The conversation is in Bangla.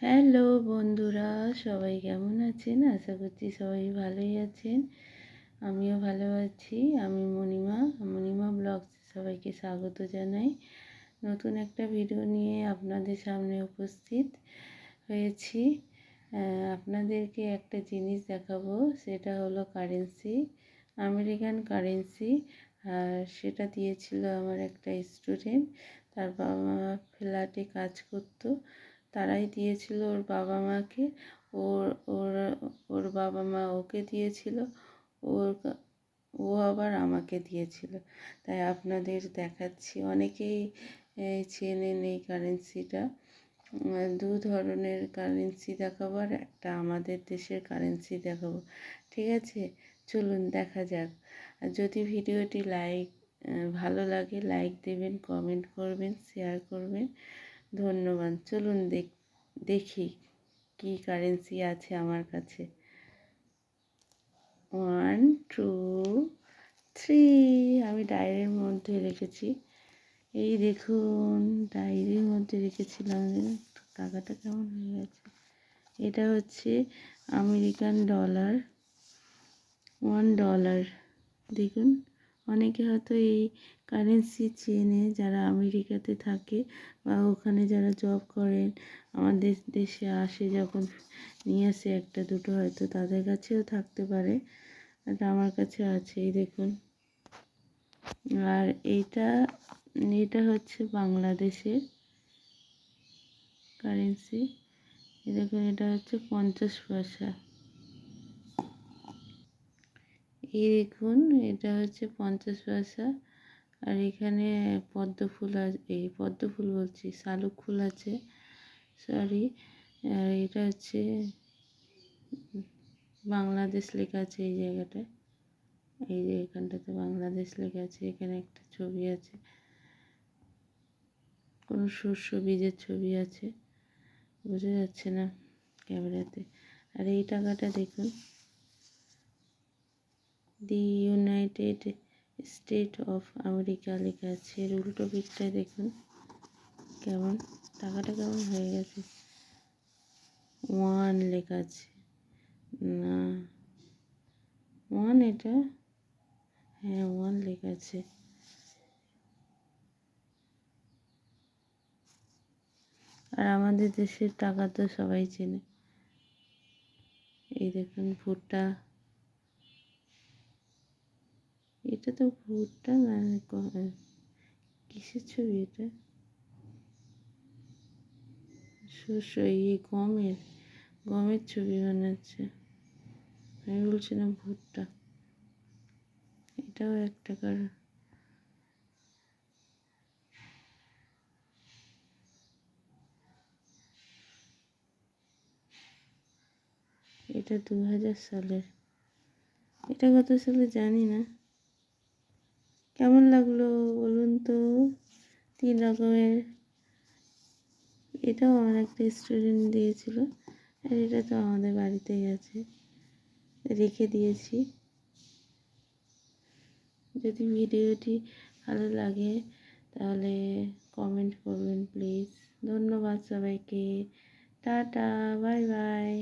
হ্যালো বন্ধুরা, সবাই কেমন আছেন? আশা করছি সবাই ভালোই আছেন। আমিও ভালো আছি। আমি মণিমা ব্লগসে সবাইকে স্বাগত জানাই। নতুন একটা ভিডিও নিয়ে আপনাদের সামনে উপস্থিত হয়েছি। আপনাদেরকে একটা জিনিস দেখাবো, সেটা হলো কারেন্সি, আমেরিকান কারেন্সি। আর সেটা দিয়েছিল আমার একটা স্টুডেন্ট। তার বাবা মা ফ্ল্যাটে কাজ করতো, তারাই দিয়েছিল ওর বাবা মাকে। ওর ওর ওর বাবা মা ওকে দিয়েছিল, ওর ও আবার আমাকে দিয়েছিল। তাই আপনাদের দেখাচ্ছি। অনেকেই চেনেন এই কারেন্সিটা। দু ধরনের কারেন্সি দেখাবো আর একটা আমাদের দেশের কারেন্সি দেখাবো। ঠিক আছে, চলুন দেখা যাক। আর যদি ভিডিওটি ভালো লাগে লাইক দেবেন, কমেন্ট করবেন, শেয়ার করবেন। ধন্যবাদ। চলুন দেখি কি কারেন্সি আছে আমার কাছে। 1 2 3 আমি ডায়েরির মধ্যে রেখেছি। এই দেখুন, ডায়েরির মধ্যে রেখেছিলাম। টাকাটা কেমন হয়ে গেছে। এটা হচ্ছে আমেরিকান ডলার, $1। দেখুন, অনেকে হয়তো এই কারেন্সি চেনে, যারা আমেরিকাতে থাকে বা ওখানে যারা জব করেন, আমাদের দেশে আসে যখন নিয়ে আসে একটা দুটো, হয়তো তাদের কাছেও থাকতে পারে। এটা আমার কাছে আছে, এই দেখুন। আর এটা হচ্ছে বাংলাদেশের কারেন্সি। এই দেখুন, এটা হচ্ছে 50 পয়সা। এই দেখুন, এটা হচ্ছে 50 পয়সা। আর এখানে পদ্ম ফুল পদ্ম ফুল বলছি, শালুক ফুল আছে, সরি। আর এটা হচ্ছে বাংলাদেশ লেখা আছে এই জায়গাটায়। এই যে এখানটাতে বাংলাদেশ লেখা আছে। এখানে একটা ছবি আছে, কোনো শস্য বীজের ছবি আছে, বোঝা যাচ্ছে না ক্যামেরাতে। আর এই টাকাটা দেখুন, the United state of America লেখা আছে। এর উল্টো পিঠটায় দেখুন কেমন, টাকাটা কেমন হয়ে গেছে। 1 লেখা আছে না, 1 এটা, হ্যাঁ 1 লেখা আছে। আর আমাদের দেশের টাকা তো সবাই চেনে। এই দেখুন ভুট্টা, এটা তো ভুট্টা না, কিসের ছবি এটা? শস্য, গমের ছবি বানাচ্ছে। আমি বলছিলাম ভুট্টা। এটাও 1 টাকার। এটা 2000 সালের। এটা কত সালে জানি না। কেমন লাগলো বলুন তো? 3 রকমের। এটাও আমার একটা স্টুডেন্ট দিয়েছিল। আর এটা তো আমাদের বাড়িতেই আছে, রেখে দিয়েছি। যদি ভিডিওটি ভালো লাগে তাহলে কমেন্ট করবেন প্লিজ। ধন্যবাদ সবাইকে। Tata, bye bye.